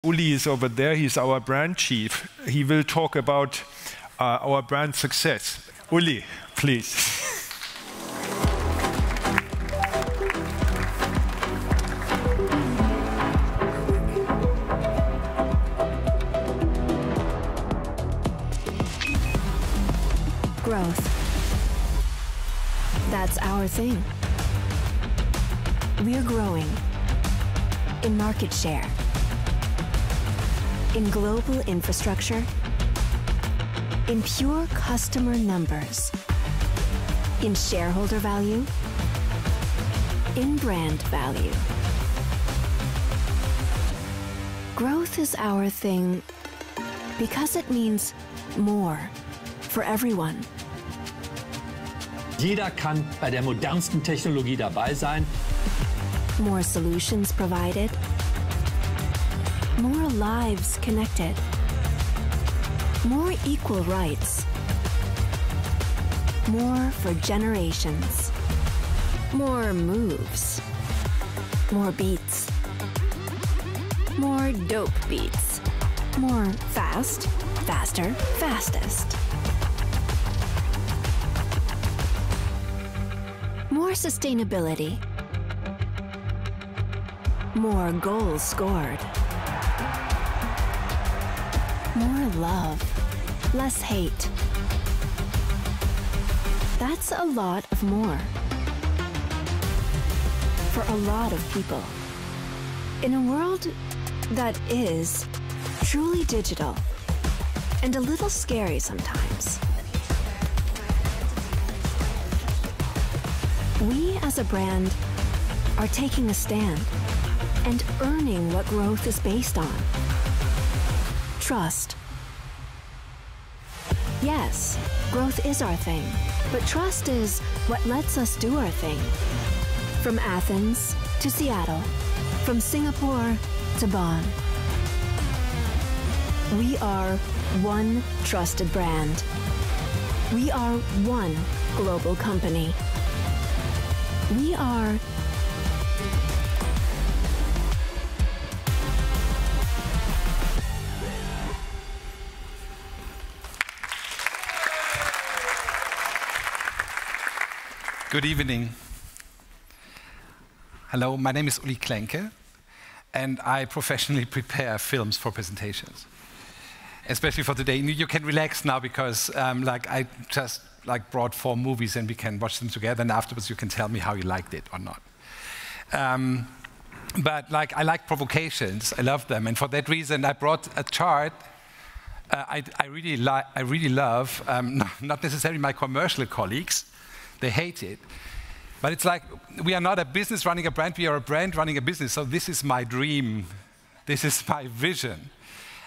Uli is over there, he's our brand chief. He will talk about our brand success. Uli, please. Growth. That's our thing. We're growing in market share, in global infrastructure, in pure customer numbers, in shareholder value, in brand value. Growth is our thing because it means more for everyone. Jeder kann bei der modernsten Technologie dabei sein. More solutions provided, more lives connected, more equal rights, more for generations, more moves, more beats, more dope beats, more fast, faster, fastest. More sustainability, more goals scored, more love, less hate. That's a lot of more for a lot of people. In a world that is truly digital and a little scary sometimes, we as a brand are taking a stand and earning what growth is based on. Trust. Yes, growth is our thing, but trust is what lets us do our thing. From Athens to Seattle, from Singapore to Bonn. We are one trusted brand. We are one global company. We are Good evening. Hello, my name is Ulrich Klenke, and I professionally prepare films for presentations, especially for today. You can relax now because I just brought 4 movies and we can watch them together, and afterwards you can tell me how you liked it or not. But I like provocations. I love them, and for that reason I brought a chart. I really love, not necessarily my commercial colleagues. They hate it. But it's like, we are not a business running a brand, we are a brand running a business. So this is my dream. This is my vision.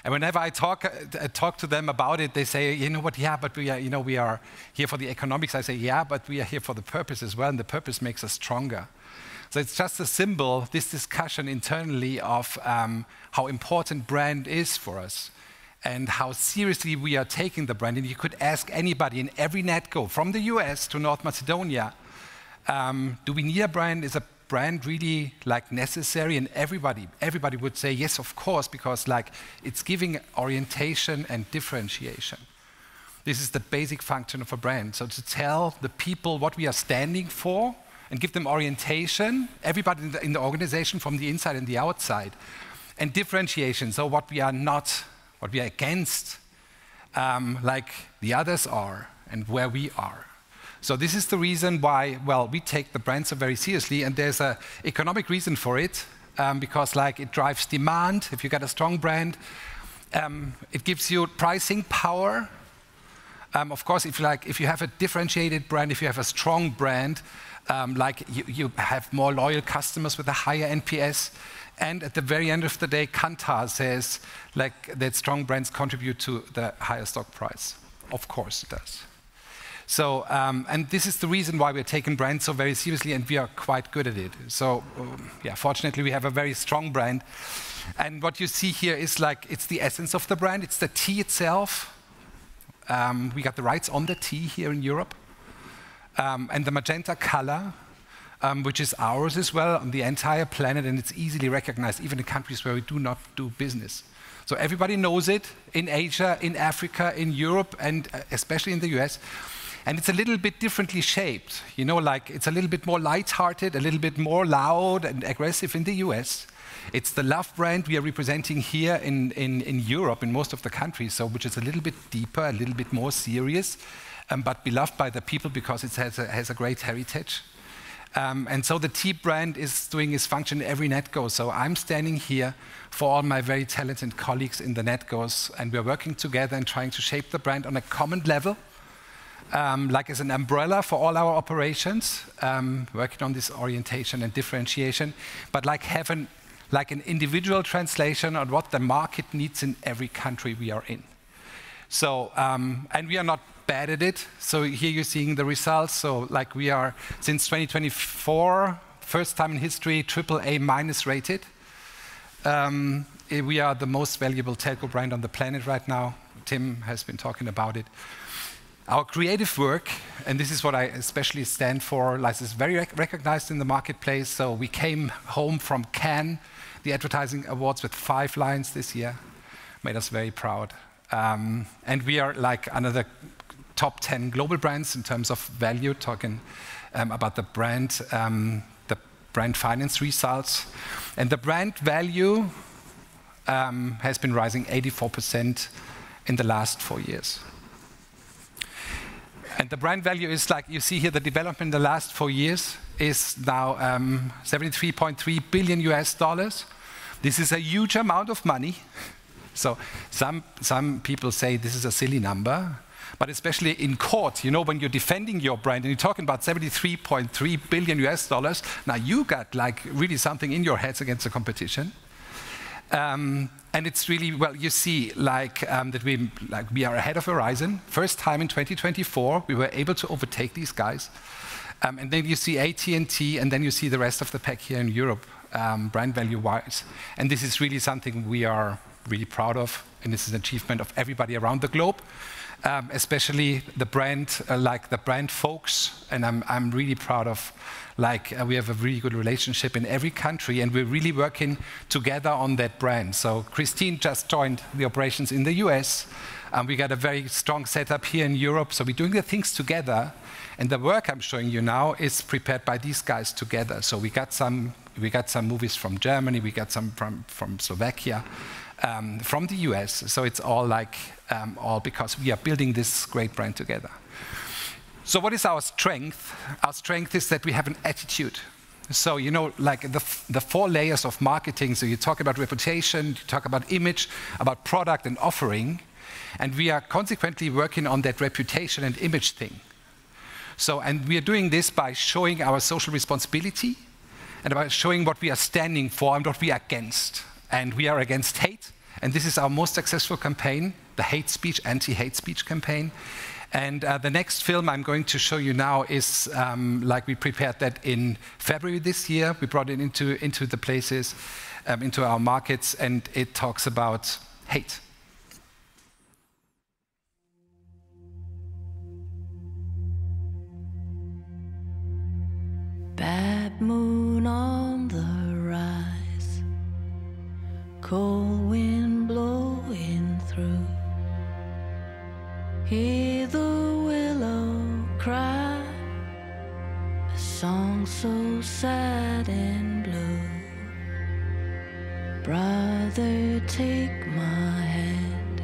And whenever I talk to them about it, they say, you know what, yeah, but we are here for the economics. I say, yeah, but we are here for the purpose as well, and the purpose makes us stronger. So it's just a symbol, this discussion internally of how important brand is for us, and how seriously we are taking the brand. And you could ask anybody in every NetCo, from the US to North Macedonia, do we need a brand? Is a brand really necessary? And everybody would say yes, of course, because it's giving orientation and differentiation. This is the basic function of a brand. So to tell the people what we are standing for and give them orientation, everybody in the organization from the inside and the outside, and differentiation, so what we are not, what we are against, like the others are, and where we are. So this is the reason why, well, we take the brand so very seriously, and there's an economic reason for it, because it drives demand. If you get a strong brand, it gives you pricing power. Of course, if you have a differentiated brand, if you have a strong brand, you have more loyal customers with a higher NPS. And at the very end of the day, Kantar says that strong brands contribute to the higher stock price. Of course it does. So, and this is the reason why we're taking brands so very seriously, and we are quite good at it. So, yeah, fortunately we have a very strong brand. And what you see here is it's the essence of the brand. It's the T itself. We got the rights on the T here in Europe. And the magenta color which is ours as well on the entire planet, and it's easily recognized even in countries where we do not do business. So everybody knows it in Asia, in Africa, in Europe, and especially in the US. And it's a little bit differently shaped. You know, like it's a little bit more light-hearted, a little bit more loud and aggressive in the US. It's the love brand we are representing here in Europe, in most of the countries, so which is a little bit deeper, a little bit more serious, but beloved by the people because it has a great heritage. And so the T brand is doing its function in every NetGo. So I'm standing here for all my very talented colleagues in the NetGos, and we're working together and trying to shape the brand on a common level. Like as an umbrella for all our operations, working on this orientation and differentiation, but like an individual translation on what the market needs in every country we are in. So, and we are not bad at it. So here you're seeing the results. So like we are, since 2024, first time in history, AAA- rated. We are the most valuable telco brand on the planet right now. Tim has been talking about it. Our creative work, and this is what I especially stand for, like is very recognized in the marketplace. So we came home from Cannes, the Advertising Awards, with 5 Lions this year. Made us very proud. And we are like another top 10 global brands in terms of value, talking about the brand finance results. And the brand value has been rising 84% in the last 4 years. And the brand value is like, you see here, the development in the last 4 years is now $73.3 billion US. This is a huge amount of money. So some people say this is a silly number, but especially in court, you know, when you're defending your brand and you're talking about $73.3 billion US, now you got like really something in your heads against the competition. And it's really, well, you see like that we are ahead of Verizon. First time in 2024, we were able to overtake these guys. And then you see AT&T, and then you see the rest of the pack here in Europe, brand value-wise. And this is really something we are really proud of, and this is an achievement of everybody around the globe, especially the brand, like the brand folks. And I'm really proud of, like, we have a really good relationship in every country, and we're really working together on that brand. So Christine just joined the operations in the US. We got a very strong setup here in Europe. So we're doing the things together. And the work I'm showing you now is prepared by these guys together. So we got some movies from Germany, we got some from Slovakia, from the US. So it's all like, all because we are building this great brand together. So what is our strength? Our strength is that we have an attitude. So, you know, like the 4 layers of marketing. So you talk about reputation, you talk about image, about product and offering. And we are consequently working on that reputation and image thing. So, and we are doing this by showing our social responsibility and by showing what we are standing for and what we are against. And we are against hate. And this is our most successful campaign, the hate speech, anti-hate speech campaign. And the next film I'm going to show you now is, like we prepared that in February this year. We brought it into the places, into our markets, and it talks about hate. Bad moon on the rise, cold wind blowing through. Hear the willow cry, a song so sad and blue. Brother, take my hand,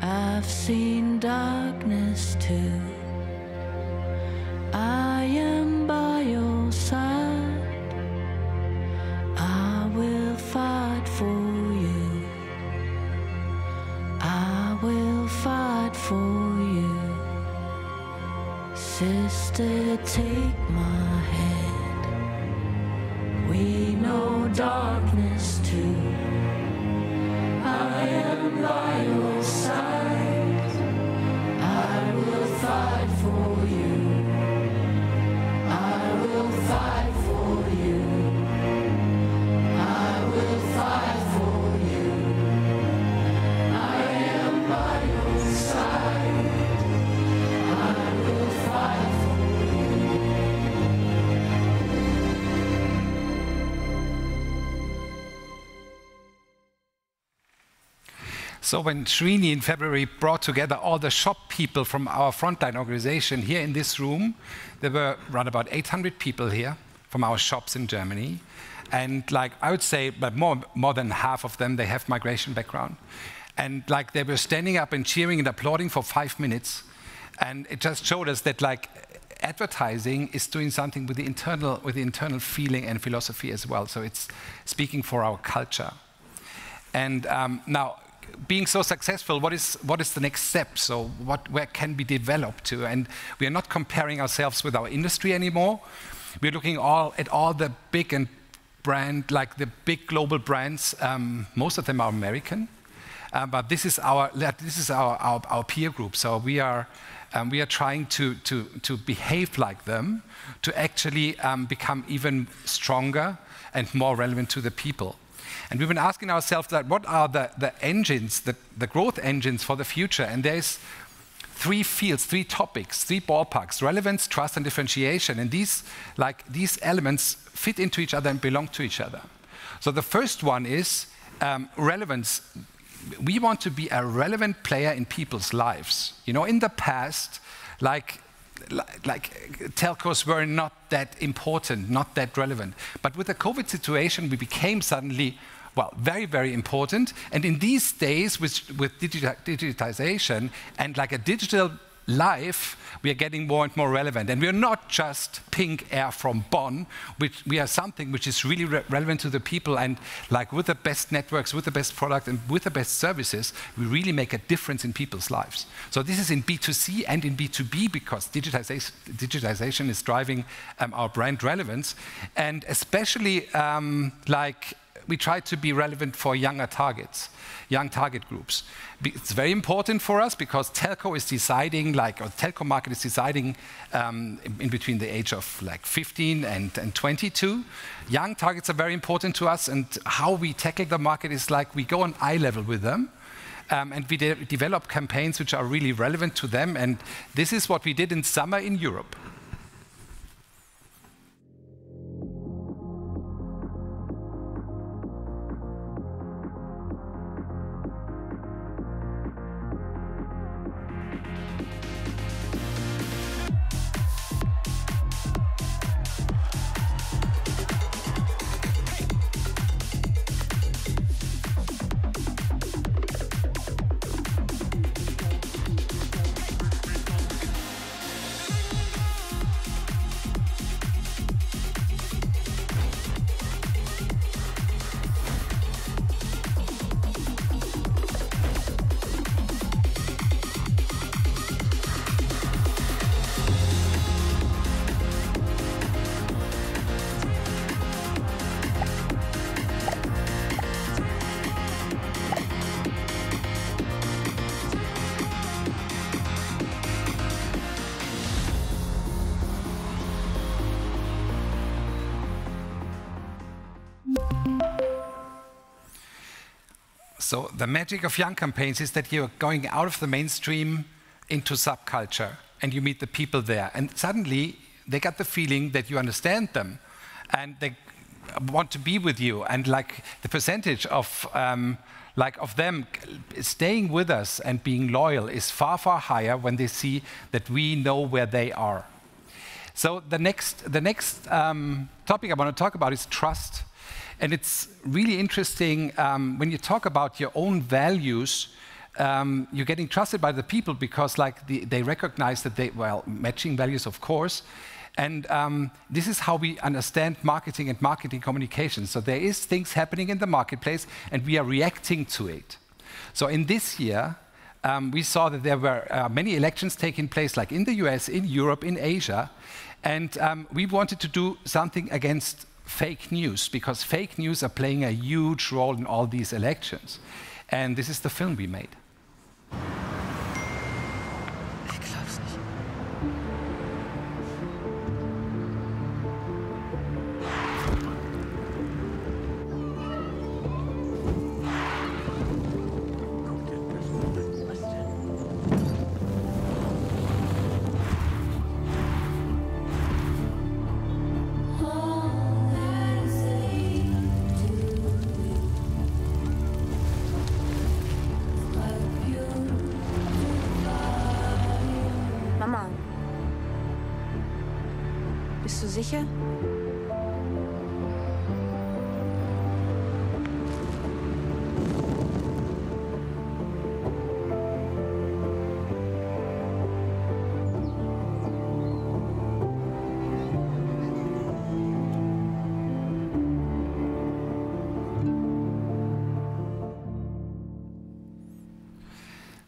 I've seen darkness too. I am by your side, I will fight for you, I will fight for you. Sister, take my hand, we know darkness too. I am by your side, I will fight for you, I will fight for you, I will fight for you. I am by your side, I will fight for you. So when Srini in February brought together all the shop people from our frontline organization here in this room, there were around about 800 people here from our shops in Germany. And like I would say, but more than half of them, they have migration background. And like they were standing up and cheering and applauding for 5 minutes. And it just showed us that like advertising is doing something with the internal feeling and philosophy as well. So it's speaking for our culture. And now, being so successful, what is the next step? So where can we develop to? And we are not comparing ourselves with our industry anymore. We're looking at all the big and like the big global brands. Most of them are American, but this is our peer group. So we are trying to behave like them, to actually become even stronger and more relevant to the people. And we've been asking ourselves that what are the engines, the growth engines for the future? And there's 3 fields, 3 topics, 3 ballparks: relevance, trust, and differentiation. And these elements fit into each other and belong to each other. So the first one is relevance. We want to be a relevant player in people's lives. You know, in the past, like telcos were not that important, not that relevant. But with the COVID situation, we became suddenly, well, very, very important. And in these days, with digitization and like a digital life, we are getting more and more relevant. And we are not just pink air from Bonn, we are something which is really relevant to the people. And like with the best networks, with the best product, and with the best services, we really make a difference in people's lives. So this is in B2C and in B2B, because digitization is driving our brand relevance. And especially like we try to be relevant for young target groups. It's very important for us because telco is deciding, or the telco market is deciding in between the age of like 15 and 22. Young targets are very important to us, and how we tackle the market is like we go on eye level with them. And we develop campaigns which are really relevant to them. And this is what we did in summer in Europe. So the magic of young campaigns is that you're going out of the mainstream into subculture, and you meet the people there. And suddenly, they got the feeling that you understand them, and they want to be with you. And like the percentage of them staying with us and being loyal is far, far higher when they see that we know where they are. So the next topic I want to talk about is trust. And it's really interesting when you talk about your own values, you're getting trusted by the people because they recognize that matching values, of course. And this is how we understand marketing and marketing communication. So there is things happening in the marketplace, and we are reacting to it. So in this year, we saw that there were many elections taking place, like in the US, in Europe, in Asia. And we wanted to do something against fake news, because fake news are playing a huge role in all these elections. And this is the film we made. Bist du sicher?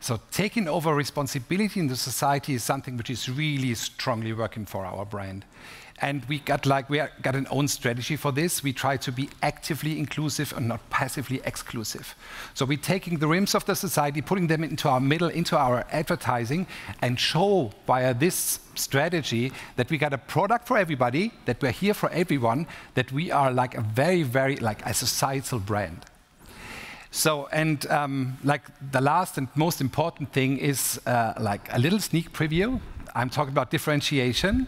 So taking over responsibility in the society is something which is really strongly working for our brand. And we got an own strategy for this. We try to be actively inclusive and not passively exclusive. So we're taking the rims of the society, putting them into our middle, into our advertising, and show via this strategy that we got a product for everybody, that we're here for everyone, that we are like a very like a societal brand. So, and like the last and most important thing is like a little sneak preview. I'm talking about differentiation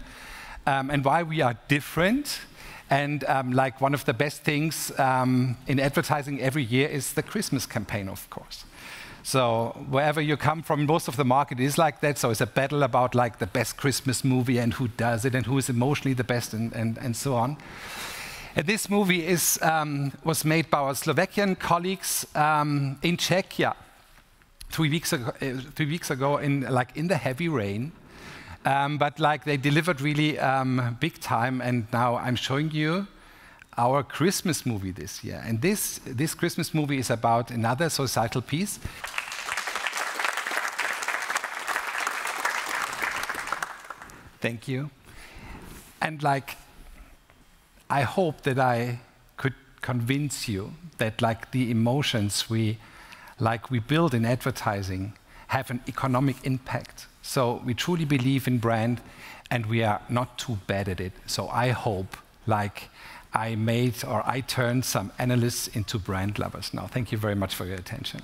and why we are different. And like one of the best things in advertising every year is the Christmas campaign, of course. So wherever you come from, most of the market is like that. So it's a battle about like the best Christmas movie and who does it and who is emotionally the best and so on. This movie was made by our Slovakian colleagues in Czechia 3 weeks ago in the heavy rain. But like they delivered really big time, and now I'm showing you our Christmas movie this year. And this Christmas movie is about another societal piece. Thank you. And like, I hope that I could convince you that like the emotions we build in advertising have an economic impact. So we truly believe in brand, and we are not too bad at it. So I hope like I turned some analysts into brand lovers now. Thank you very much for your attention.